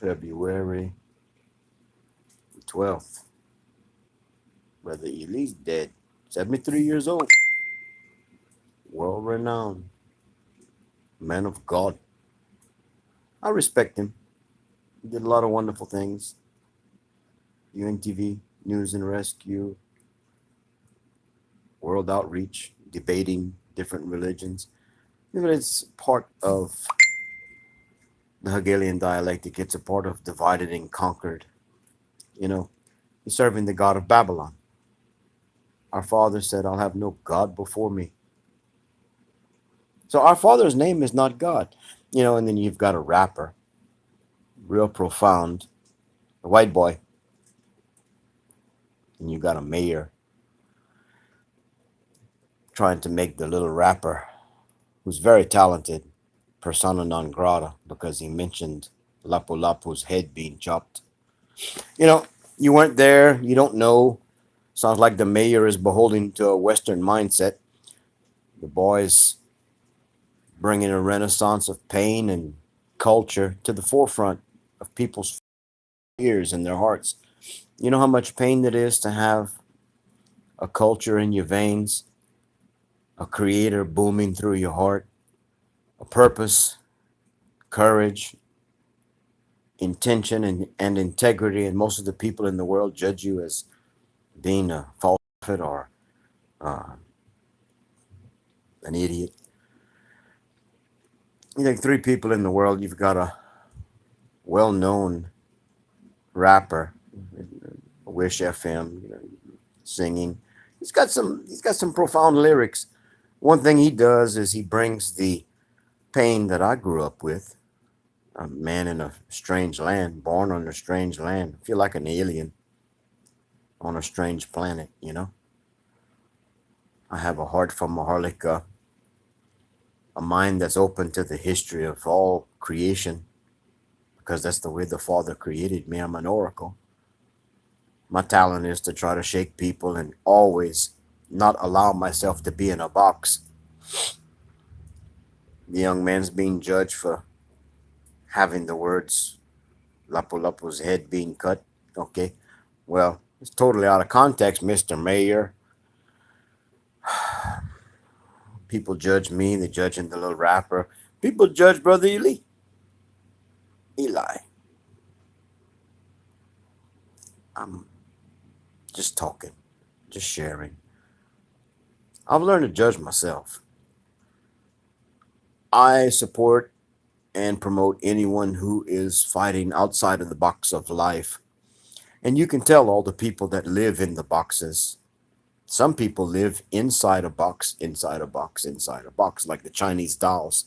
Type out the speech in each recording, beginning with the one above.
February 12th. Brother Eli's dead. 73 years old. World renowned. Man of God. I respect him. He did a lot of wonderful things. UNTV, News and Rescue, World Outreach, debating different religions. But it's part of the Hegelian dialectic. It's a part of divided and conquered. You know, he's serving the God of Babylon. Our Father said, I'll have no God before me. So our Father's name is not God. And then you've got a rapper, real profound, a white boy, and you got a mayor trying to make the little rapper, who's very talented, persona non grata because he mentioned Lapu Lapu's head being chopped. You know, you weren't there, you don't know. Sounds like the mayor is beholden to a Western mindset. The boys bringing a renaissance of pain and culture to the forefront of people's ears and their hearts. You know how much pain it is to have a culture in your veins, a creator booming through your heart, a purpose, courage, intention, and integrity. And most of the people in the world judge you as being a false prophet or uh, an idiot. You think three people in the world, you've got a well known rapper, Wish FM, singing. He's got some profound lyrics. One thing he does is he brings the pain that I grew up with. A man in a strange land, born on a strange land. I feel like an alien on a strange planet. I have a heart for Maharlika, a mind that's open to the history of all creation, because that's the way the Father created me. I'm an oracle. My talent is to try to shake people and always not allow myself to be in a box. The young man's being judged for having the words Lapu Lapu's head being cut. Okay. Well, it's totally out of context, Mr. Mayor. People judge me, they're judging the little rapper. People judge Brother Eli. I'm just talking, just sharing. I've learned to judge myself. I support and promote anyone who is fighting outside of the box of life. And you can tell all the people that live in the boxes. Some people live inside a box, inside a box, inside a box, like the Chinese dolls.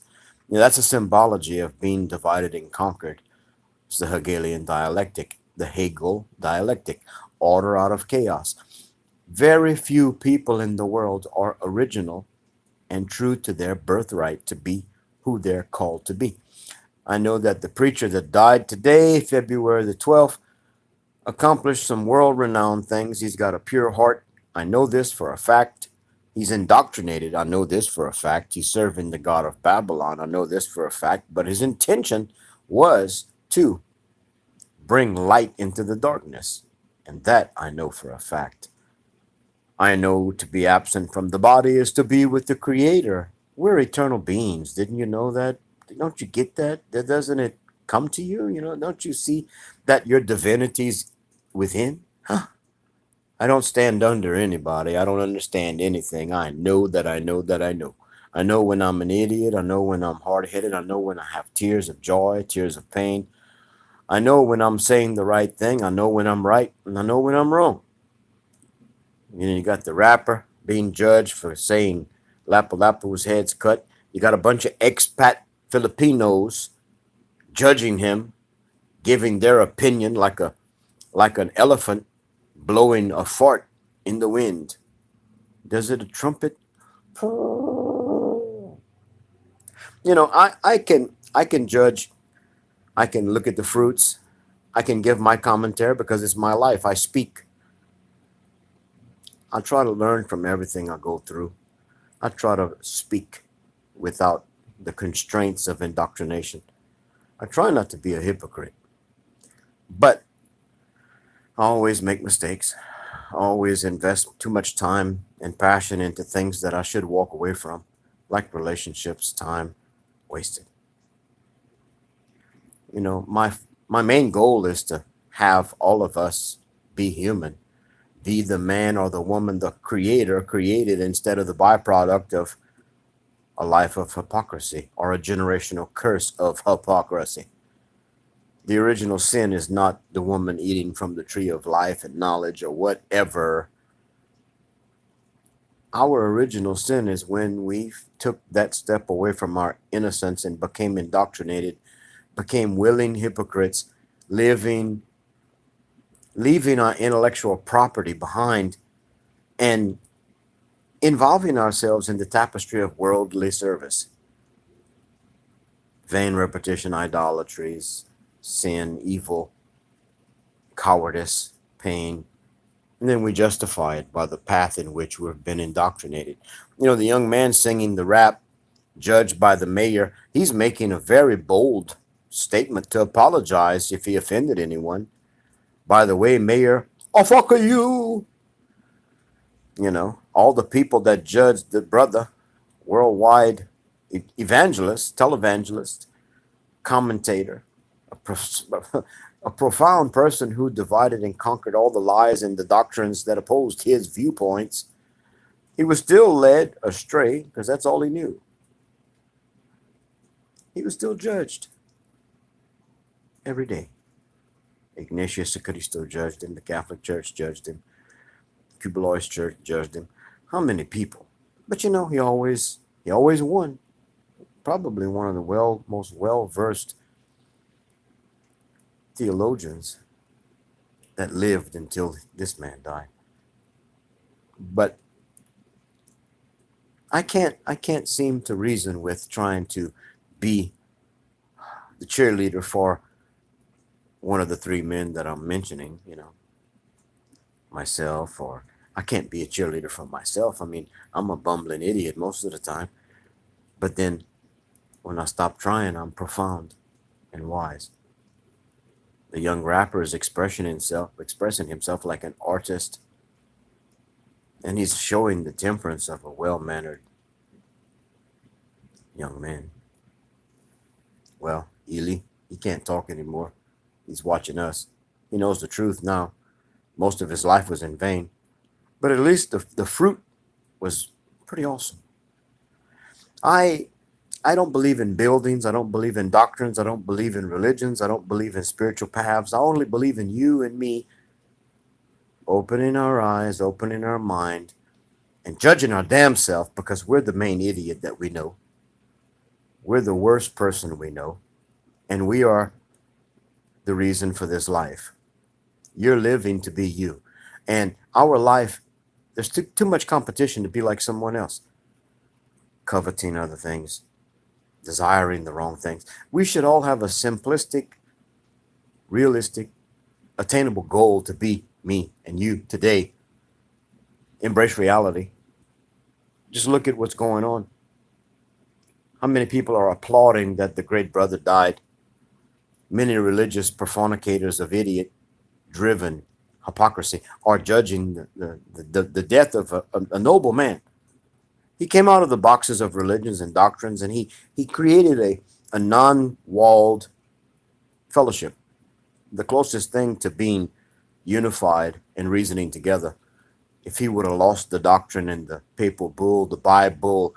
That's a symbology of being divided and conquered. It's the Hegelian dialectic, the Hegel dialectic, order out of chaos. Very few people in the world are original and true to their birthright to be who they're called to be. I know that the preacher that died today, February the 12th, accomplished some world renowned things. He's got a pure heart. I know this for a fact. He's indoctrinated. I know this for a fact. He's serving the God of Babylon. I know this for a fact. But his intention was to bring light into the darkness. And that I know for a fact. I know to be absent from the body is to be with the Creator. We're eternal beings. Didn't you know that? Don't you get that? Doesn't it come to you? Don't you see that your divinity's within? Huh? I don't stand under anybody. I don't understand anything. I know that I know that I know. I know when I'm an idiot. I know when I'm hard headed. I know when I have tears of joy, tears of pain. I know when I'm saying the right thing. I know when I'm right. And I know when I'm wrong. You got the rapper being judged for saying Lapu Lapu's head's cut. You got a bunch of expat Filipinos judging him, giving their opinion like an elephant blowing a fart in the wind. Does it a trumpet? I can judge. I can look at the fruits. I can give my commentary because it's my life. I speak. I try to learn from everything I go through. I try to speak without the constraints of indoctrination. I try not to be a hypocrite. But I always make mistakes. I always invest too much time and passion into things that I should walk away from, like relationships, time wasted. My main goal is to have all of us be human, be the man or the woman the creator created instead of the byproduct of a life of hypocrisy or a generational curse of hypocrisy. The original sin is not the woman eating from the tree of life and knowledge or whatever. Our original sin is when we took that step away from our innocence and became indoctrinated, became willing hypocrites, living, leaving our intellectual property behind, and involving ourselves in the tapestry of worldly service, vain repetition, idolatries, sin, evil, cowardice, pain, and then we justify it by the path in which we've been indoctrinated. The young man singing the rap, judged by the mayor, he's making a very bold statement to apologize if he offended anyone. By the way, mayor, oh fuck you. All the people that judged the brother, worldwide evangelist, televangelist, commentator, a profound person who divided and conquered all the lies and the doctrines that opposed his viewpoints. He was still led astray because that's all he knew. He was still judged every day. Ignatius of Cristo judged him. The Catholic Church judged him. Kubaloy's church judged him. How many people? But he always won. Probably one of the most well versed theologians that lived until this man died. But I can't seem to reason with trying to be the cheerleader for one of the three men that I'm mentioning, myself, or I can't be a cheerleader for myself. I mean, I'm a bumbling idiot most of the time. But then when I stop trying, I'm profound and wise. The young rapper is expressing himself like an artist, and he's showing the temperance of a well-mannered young man. Well, Ely, he can't talk anymore. He's watching us. He knows the truth now. Most of his life was in vain, but at least the fruit was pretty awesome. I I don't believe in buildings. I don't believe in doctrines. I don't believe in religions. I don't believe in spiritual paths. I only believe in you and me opening our eyes, opening our mind, and judging our damn self because we're the main idiot that we know. We're the worst person we know, and we are the reason for this life. You're living to be you. And our life, there's too much competition to be like someone else, coveting other things, desiring the wrong things. We should all have a simplistic, realistic, attainable goal to be me and you today. Embrace reality. Just look at what's going on. How many people are applauding that the great brother died? Many religious profanicators of idiot driven hypocrisy are judging the death of a noble man. He came out of the boxes of religions and doctrines, and he created a non-walled fellowship, the closest thing to being unified and reasoning together. If he would have lost the doctrine and the papal bull, the Bible,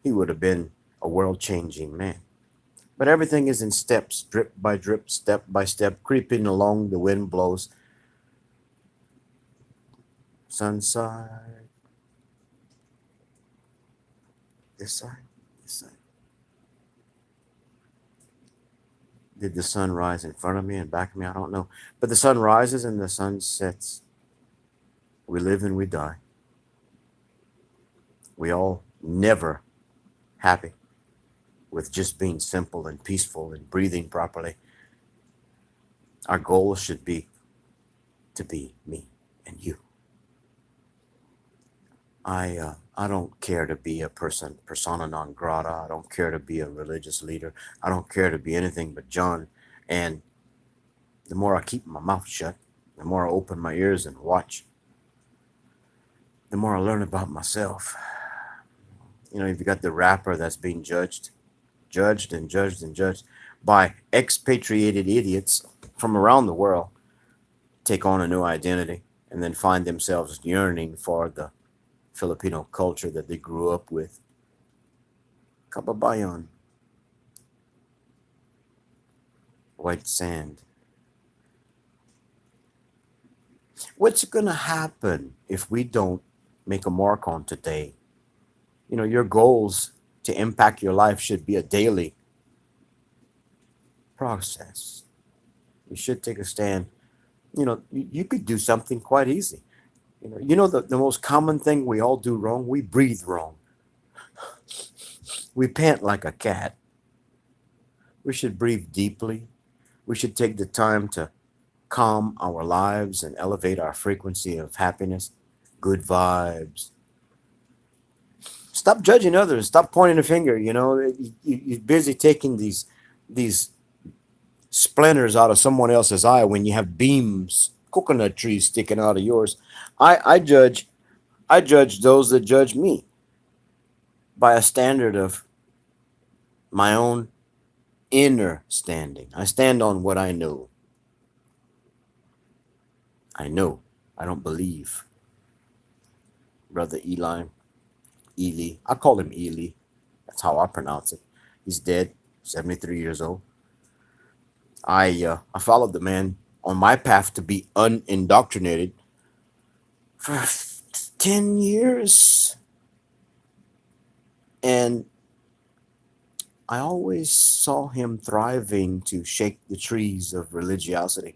he would have been a world changing man. But everything is in steps, drip by drip, step by step, creeping along. The wind blows. Sunside, this side, this side. Did the sun rise in front of me and back of me? I don't know. But the sun rises and the sun sets. We live and we die. We all never happy with just being simple and peaceful and breathing properly. Our goal should be to be me and you. I don't care to be a persona non grata. I don't care to be a religious leader. I don't care to be anything but John. And the more I keep my mouth shut, the more I open my ears and watch, the more I learn about myself. If you got the rapper that's being judged and judged and judged by expatriated idiots from around the world, take on a new identity and then find themselves yearning for the Filipino culture that they grew up with. Kababayan, white sand. What's going to happen if we don't make a mark on today? Your goals to impact your life should be a daily process. You should take a stand. You could do something quite easy. The most common thing we all do wrong, we breathe wrong. We pant like a cat. We should breathe deeply. We should take the time to calm our lives and elevate our frequency of happiness, good vibes. Stop judging others. Stop pointing a finger. You're busy taking these splinters out of someone else's eye when you have beams, coconut trees sticking out of yours. I judge those that judge me by a standard of my own inner standing. I stand on what I know. I know. I don't believe. Brother Eli. I call him Eli. That's how I pronounce it. He's dead, 73 years old. I followed the man on my path to be unindoctrinated for 10 years. And I always saw him thriving to shake the trees of religiosity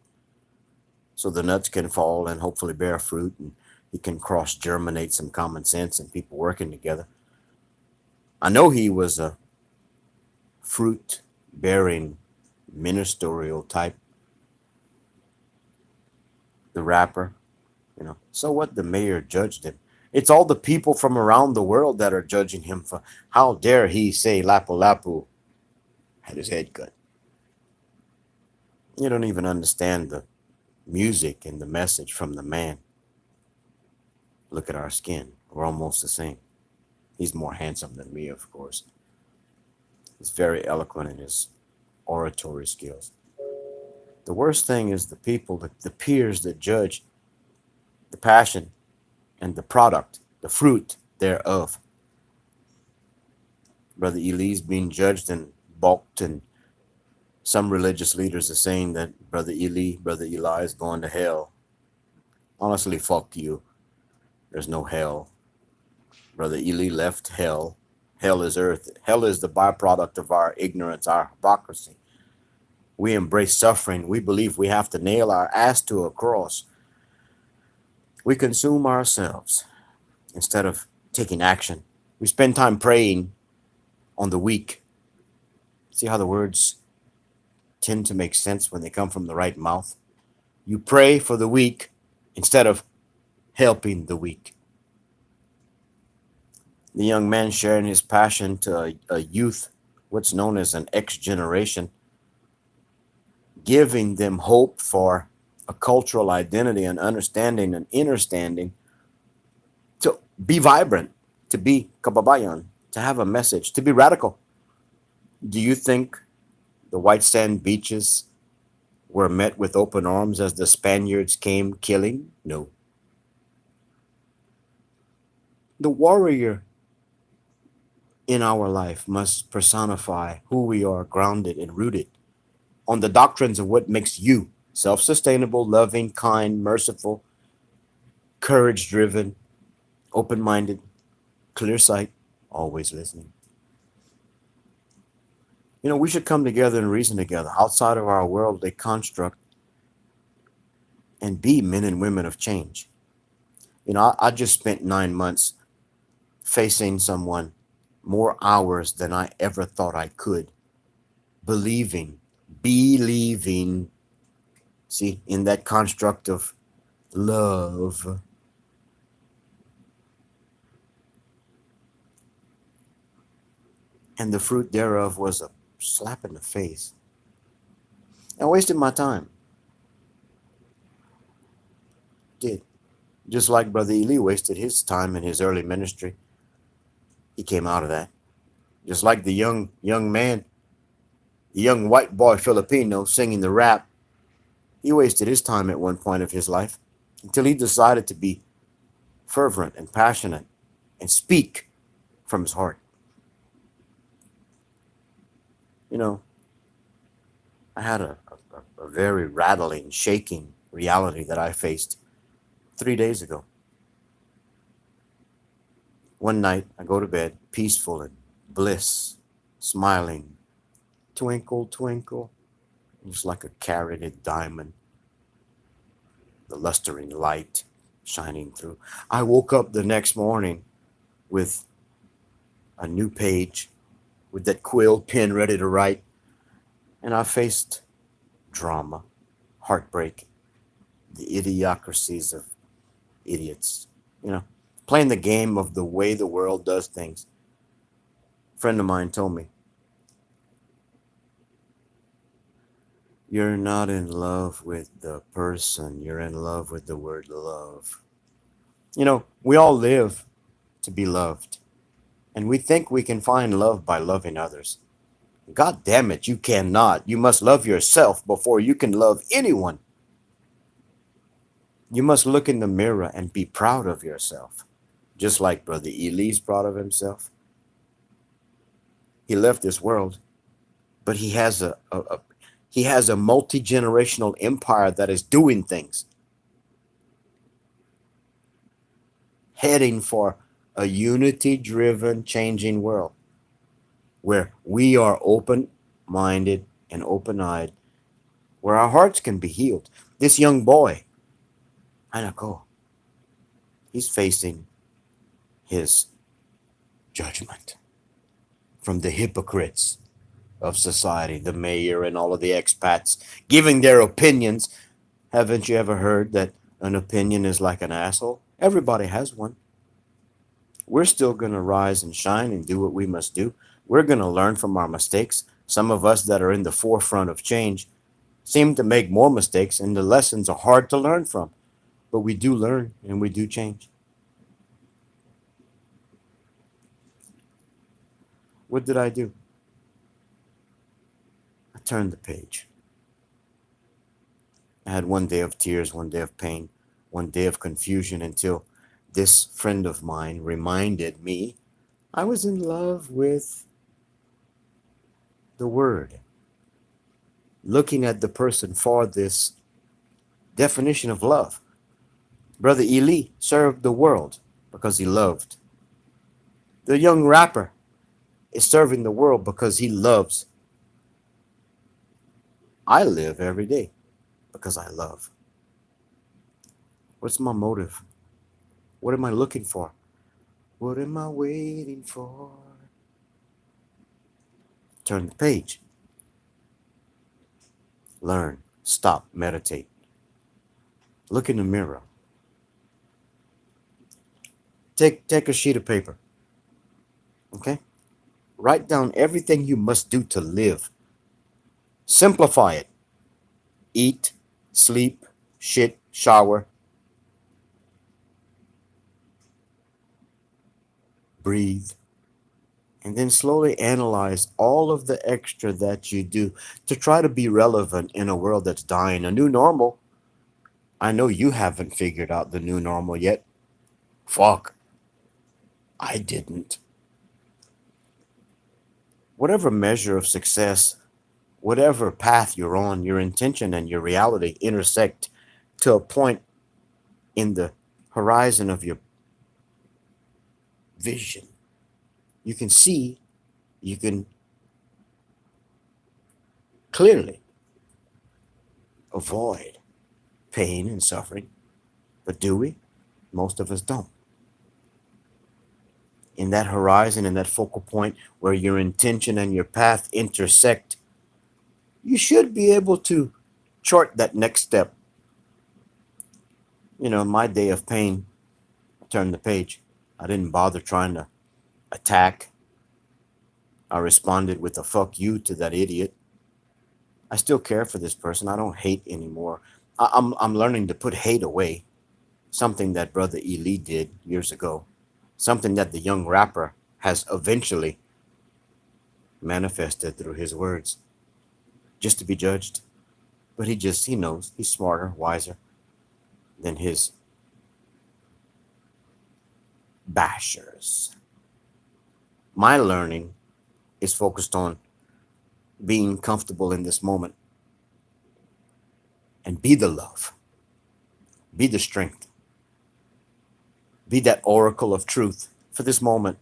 so the nuts can fall and hopefully bear fruit and he can cross germinate some common sense and people working together. I know he was a fruit bearing ministerial type, the rapper. So what? The mayor judged him. It's all the people from around the world that are judging him for how dare he say Lapu Lapu had his head cut. You don't even understand the music and the message from the man. Look at our skin. We're almost the same. He's more handsome than me, of course. He's very eloquent in his oratory skills. The worst thing is the people, the peers that judge the passion and the product, the fruit thereof. Brother Eli's being judged and balked, and some religious leaders are saying that Brother Eli is going to hell. Honestly, fuck you. There's no hell. Brother Eli left hell. Hell is earth. Hell is the byproduct of our ignorance, our hypocrisy. We embrace suffering. We believe we have to nail our ass to a cross. We consume ourselves instead of taking action. We spend time praying on the weak. See how the words tend to make sense when they come from the right mouth? You pray for the weak instead of helping the weak. The young man sharing his passion to a youth, what's known as an X generation, giving them hope for a cultural identity and understanding and understanding, to be vibrant, to be kababayan, to have a message, to be radical. Do you think the white sand beaches were met with open arms as the Spaniards came killing? No. The warrior in our life must personify who we are, grounded and rooted on the doctrines of what makes you self sustainable, loving, kind, merciful, courage driven, open minded, clear sight, always listening. We should come together and reason together outside of our worldly construct and be men and women of change. I just spent 9 months facing someone more hours than I ever thought I could, believing, see, in that construct of love. And the fruit thereof was a slap in the face. I wasted my time. Did. Just like Brother Eli wasted his time in his early ministry. He came out of that. Just like the young man, the young white boy Filipino singing the rap, he wasted his time at one point of his life until he decided to be fervent and passionate and speak from his heart. You know, I had a very rattling, shaking reality that I faced 3 days ago. One night, I go to bed, peaceful and bliss, smiling, twinkle, twinkle, just like a carroted diamond, the lustering light shining through. I woke up the next morning with a new page, with that quill pen ready to write, and I faced drama, heartbreak, the idiocracies of idiots, you know, playing the game of the way the world does things. A friend of mine told me, you're not in love with the person, you're in love with the word love. You know, we all live to be loved, and we think we can find love by loving others. God damn it, you cannot. You must love yourself before you can love anyone. You must look in the mirror and be proud of yourself. Just like Brother Eli's proud of himself. He left this world, but he has a multi-generational empire that is doing things, heading for a unity-driven, changing world where we are open-minded and open-eyed, where our hearts can be healed. This young boy, Hanako, he's facing his judgment from the hypocrites of society, the mayor and all of the expats giving their opinions. Haven't you ever heard that an opinion is like an asshole? Everybody has one. We're still going to rise and shine and do what we must do. We're going to learn from our mistakes. Some of us that are in the forefront of change seem to make more mistakes, and the lessons are hard to learn from. But we do learn and we do change. What did I do? I turned the page. I had one day of tears, one day of pain, one day of confusion until this friend of mine reminded me I was in love with the word. Looking at the person for this definition of love. Brother Eli served the world because he loved. The young rapper is serving the world because he loves. I live every day because I love. What's my motive? What am I looking for? What am I waiting for? Turn the page. Learn. Stop. Meditate. Look in the mirror. Take a sheet of paper. Okay? Write down everything you must do to live. Simplify it. Eat, sleep, shit, shower, breathe, and then slowly analyze all of the extra that you do to try to be relevant in a world that's dying. A new normal. I know you haven't figured out the new normal yet. Fuck. I didn't. Whatever measure of success, whatever path you're on, your intention and your reality intersect to a point in the horizon of your vision. You can see, you can clearly avoid pain and suffering. But do we? Most of us don't. In that horizon, in that focal point where your intention and your path intersect, you should be able to chart that next step. You know, my day of pain, I turned the page. I didn't bother trying to attack. I responded with a fuck you to that idiot. I still care for this person. I don't hate anymore. I'm learning to put hate away. something that Brother Ely did years ago, something that the young rapper has eventually manifested through his words, just to be judged. But he knows he's smarter, wiser than his bashers. My learning is focused on being comfortable in this moment and be the love, be the strength, be that oracle of truth for this moment,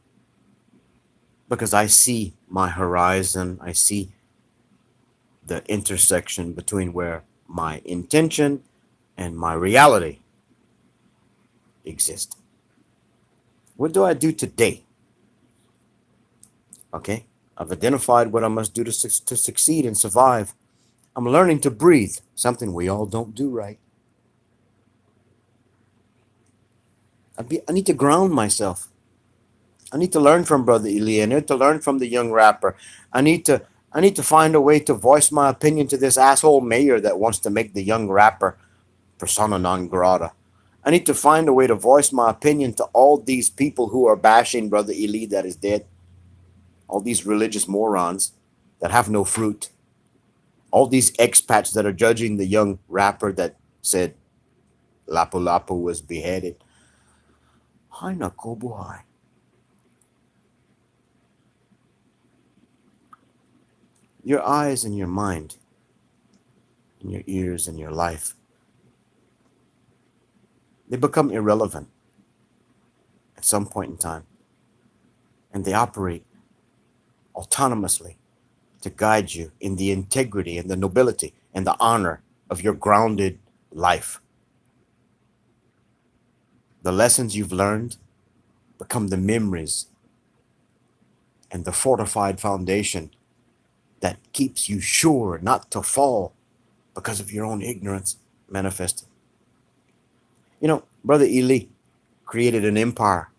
because I see my horizon, I see the intersection between where my intention and my reality exist. What do I do today? Okay, I've identified what I must do to succeed and survive. I'm learning to breathe, something we all don't do right. I need to ground myself. I need to learn from Brother Eli. I need to learn from the young rapper. I need to I need to find a way to voice my opinion to this asshole mayor that wants to make the young rapper persona non grata. I need to find a way to voice my opinion to all these people who are bashing Brother Eli that is dead. All these religious morons that have no fruit. All these expats that are judging the young rapper that said Lapu Lapu was beheaded. Hi Nakobuhai. Your eyes and your mind, and your ears and your life, they become irrelevant at some point in time. And they operate autonomously to guide you in the integrity and the nobility and the honor of your grounded life. The lessons you've learned become the memories and the fortified foundation that keeps you sure not to fall because of your own ignorance manifested. You know, Brother Eli created an empire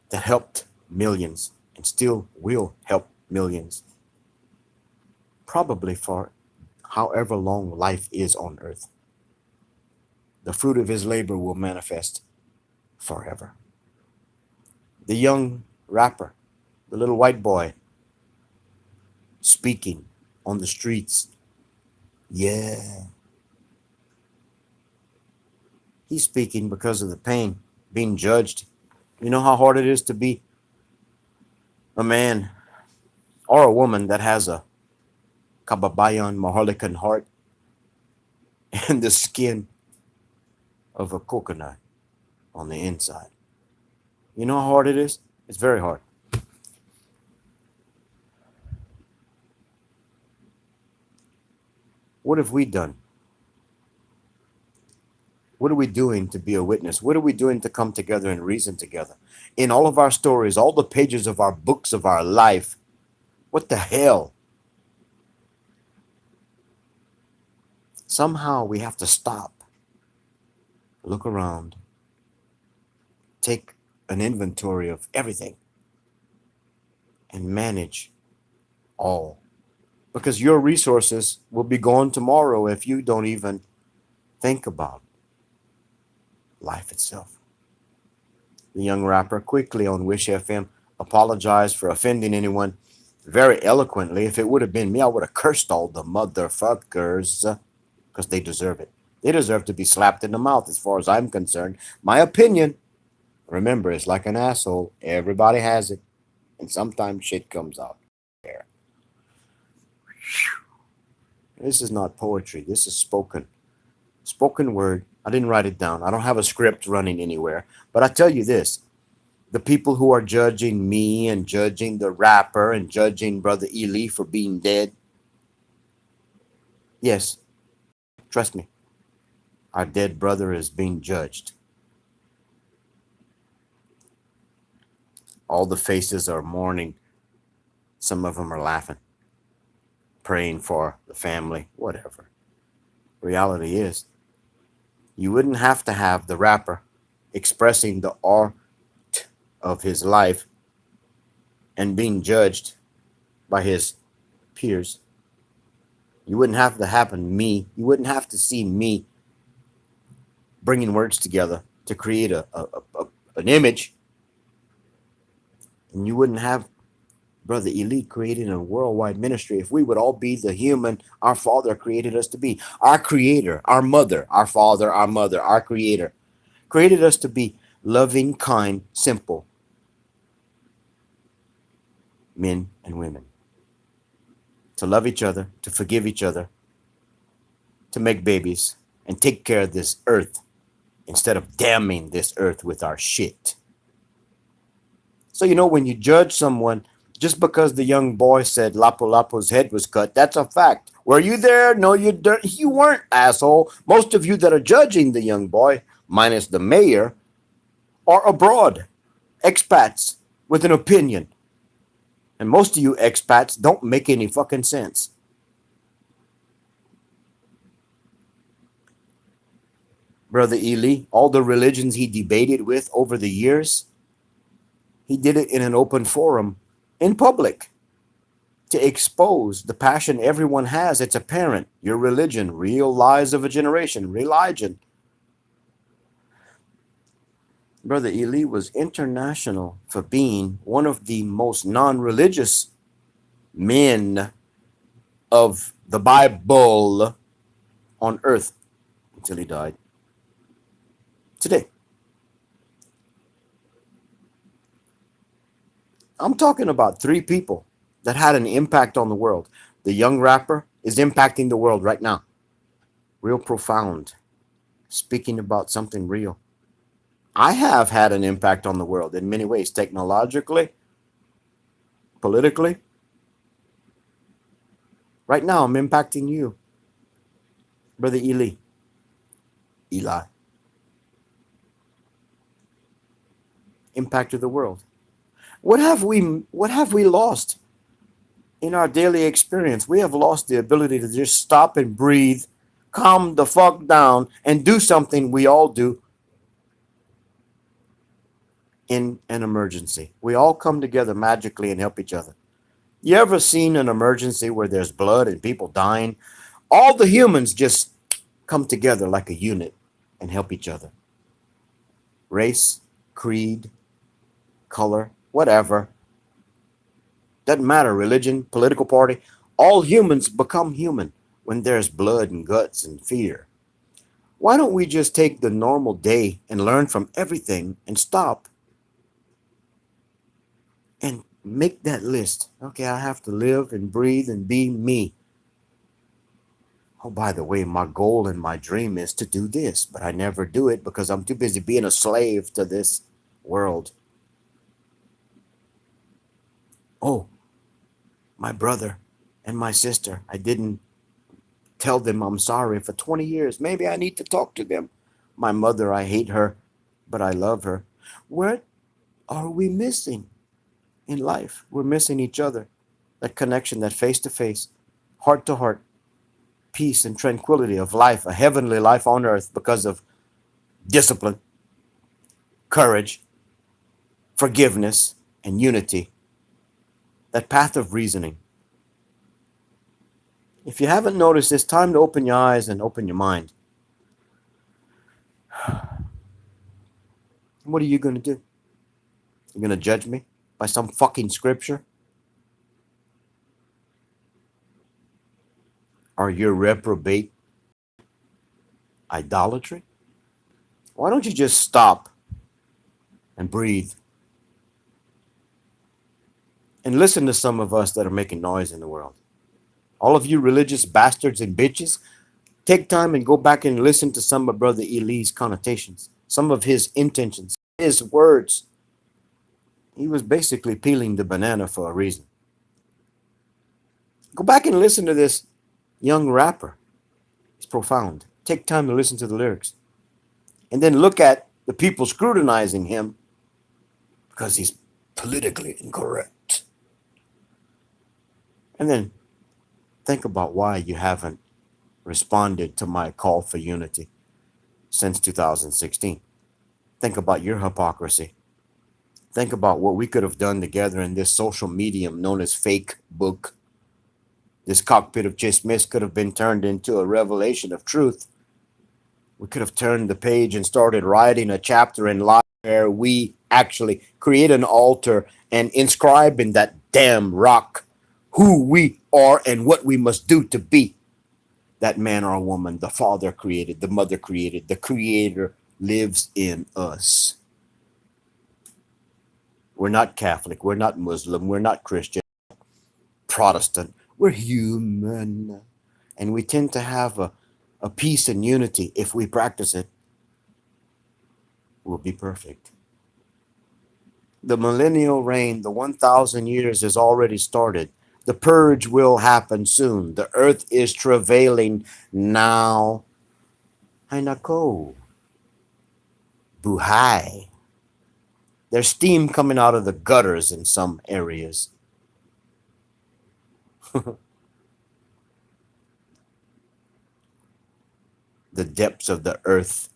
that helped millions and still will help millions, probably for however long life is on earth. The fruit of his labor will manifest forever. The young rapper, the little white boy speaking on the streets, yeah, he's speaking because of the pain, being judged. You know how hard it is to be a man or a woman that has a kababayan Maholican heart and the skin of a coconut on the inside. You know how hard it is? It's very hard. What have we done? What are we doing to be a witness? What are we doing to come together and reason together? In all of our stories, all the pages of our books of our life, what the hell? Somehow we have to stop, look around, take an inventory of everything, and manage all. Because your resources will be gone tomorrow if you don't even think about life itself. The young rapper quickly on Wish FM apologized for offending anyone very eloquently. If it would have been me, I would have cursed all the motherfuckers because they deserve it. They deserve to be slapped in the mouth as far as I'm concerned. My opinion, remember, it's like an asshole. Everybody has it. And sometimes shit comes out there. This is not poetry. This is spoken word. I didn't write it down. I don't have a script running anywhere. But I tell you this, the people who are judging me and judging the rapper and judging Brother Eli for being dead, yes, trust me, our dead brother is being judged. All the faces are mourning. Some of them are laughing, praying for the family, whatever. Reality is, you wouldn't have to have the rapper expressing the art of his life and being judged by his peers. You wouldn't have to happen to me. You wouldn't have to see me bringing words together to create an image, and you wouldn't have Brother Elite creating a worldwide ministry if we would all be the human our Father created us to be. Our Creator, our Mother, our Father, our Mother, our Creator created us to be loving, kind, simple men and women. To love each other, to forgive each other, to make babies, and take care of this earth instead of damning this earth with our shit. So, when you judge someone just because the young boy said Lapu Lapu's head was cut, that's a fact. Were you there? No, you weren't, asshole. Most of you that are judging the young boy, minus the mayor, are abroad, expats with an opinion. And most of you expats don't make any fucking sense. Brother Ely, all the religions he debated with over the years, he did it in an open forum, in public, to expose the passion everyone has. It's apparent. Your religion, real lies of a generation, religion. Brother Ely was international for being one of the most non-religious men of the Bible on earth until he died. Today. I'm talking about 3 people that had an impact on the world. The young rapper is impacting the world right now. Real profound. Speaking about something real. I have had an impact on the world in many ways, technologically, politically. Right now, I'm impacting you, Brother Eli. Impacted the world. What have we lost in our daily experience? We have lost the ability to just stop and breathe, calm the fuck down, and do something we all do in an emergency. We all come together magically and help each other. You ever seen an emergency where there's blood and people dying? All the humans just come together like a unit and help each other. Race, creed, color, whatever. Doesn't matter, religion, political party. All humans become human when there's blood and guts and fear. Why don't we just take the normal day and learn from everything and stop and make that list? Okay, I have to live and breathe and be me. Oh, by the way, my goal and my dream is to do this, but I never do it because I'm too busy being a slave to this world. Oh, my brother and my sister, I didn't tell them I'm sorry for 20 years. Maybe I need to talk to them. My mother, I hate her, but I love her. What are we missing in life? We're missing each other. That connection, that face-to-face, heart-to-heart, peace and tranquility of life, a heavenly life on earth because of discipline, courage, forgiveness, and unity. That path of reasoning. If you haven't noticed, it's time to open your eyes and open your mind. What are you going to do? You're going to judge me by some fucking scripture? Are you reprobate idolatry? Why don't you just stop and breathe and listen to some of us that are making noise in the world? All of you religious bastards and bitches, take time and go back and listen to some of Brother Eli's connotations, some of his intentions, his words. He was basically peeling the banana for a reason. Go back and listen to this young rapper. It's profound. Take time to listen to the lyrics. And then look at the people scrutinizing him because he's politically incorrect. And then think about why you haven't responded to my call for unity since 2016. Think about your hypocrisy. Think about what we could have done together in this social medium known as fake book. This cockpit of chismis could have been turned into a revelation of truth. We could have turned the page and started writing a chapter in life where we actually create an altar and inscribe in that damn rock who we are and what we must do to be that man or woman the Father created, the Mother created, the Creator lives in us. We're not Catholic, we're not Muslim, we're not Christian, Protestant, we're human. And we tend to have a peace and unity. If we practice it, we'll be perfect. The millennial reign, the 1,000 years has already started. The purge will happen soon. The earth is travailing now. Hanako. Buhai. There's steam coming out of the gutters in some areas. The depths of the earth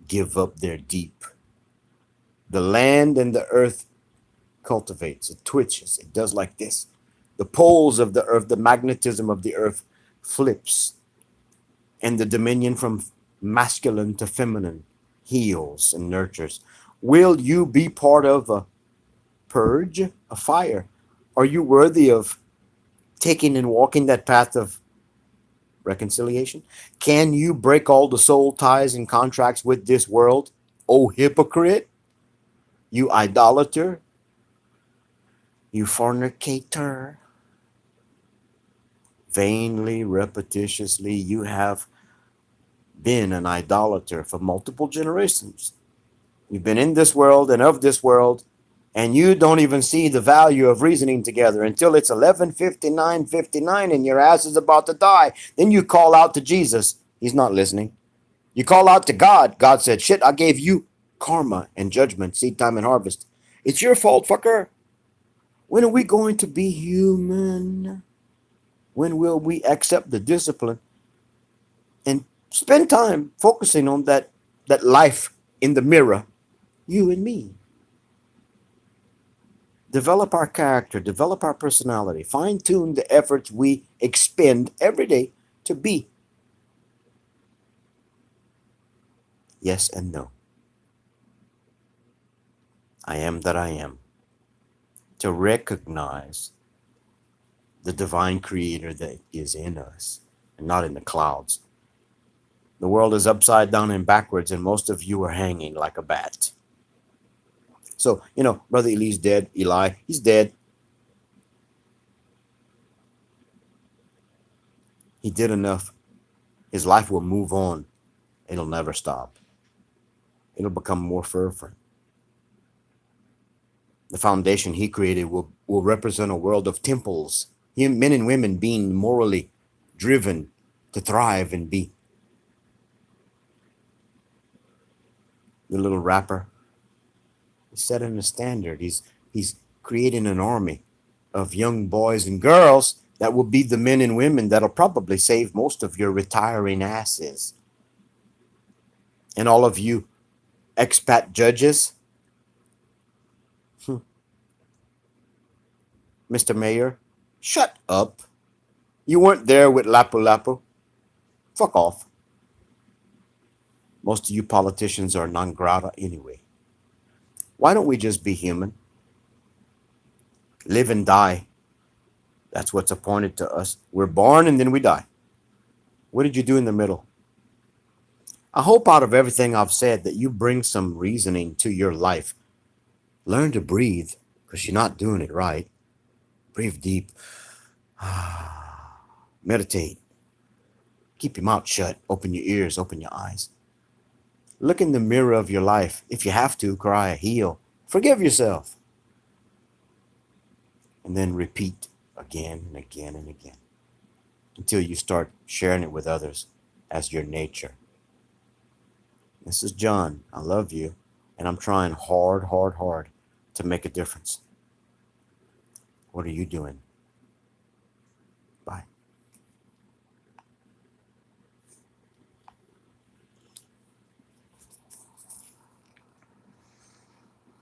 give up their deep. The land and the earth cultivates, it twitches, it does like this. The poles of the earth, the magnetism of the earth flips, and the dominion from masculine to feminine heals and nurtures. Will you be part of a purge, a fire? Are you worthy of taking and walking that path of reconciliation? Can you break all the soul ties and contracts with this world? Oh, hypocrite, you idolater, you fornicator. Vainly, repetitiously, you have been an idolater for multiple generations. You've been in this world and of this world, and you don't even see the value of reasoning together until it's 11:59:59 and your ass is about to die. Then you call out to Jesus. He's not listening. You call out to God. God said, shit, I gave you karma and judgment, seed time and harvest. It's your fault, fucker. When are we going to be human? When will we accept the discipline and spend time focusing on that life in the mirror, you and me? Develop our character, develop our personality, fine tune the efforts we expend every day to be yes and no. I am that I am. To recognize the divine creator that is in us and not in the clouds. The world is upside down and backwards, and most of you are hanging like a bat. So, Brother Eli's dead. Eli, he's dead. He did enough. His life will move on. It'll never stop. It'll become more fervent. The foundation he created will represent a world of temples, men and women being morally driven to thrive and be. The little rapper, he's setting a standard. He's creating an army of young boys and girls that will be the men and women that'll probably save most of your retiring asses. And all of you expat judges, Mr. Mayor, shut up. You weren't there with Lapu Lapu. Fuck off. Most of you politicians are non grata anyway. Why don't we just be human? Live and die. That's what's appointed to us. We're born and then we die. What did you do in the middle? I hope out of everything I've said that you bring some reasoning to your life. Learn to breathe because you're not doing it right. Breathe deep. Meditate. Keep your mouth shut. Open your ears. Open your eyes. Look in the mirror of your life. If you have to, cry, heal. Forgive yourself. And then repeat again and again and again until you start sharing it with others as your nature. This is John. I love you. And I'm trying hard to make a difference. What are you doing?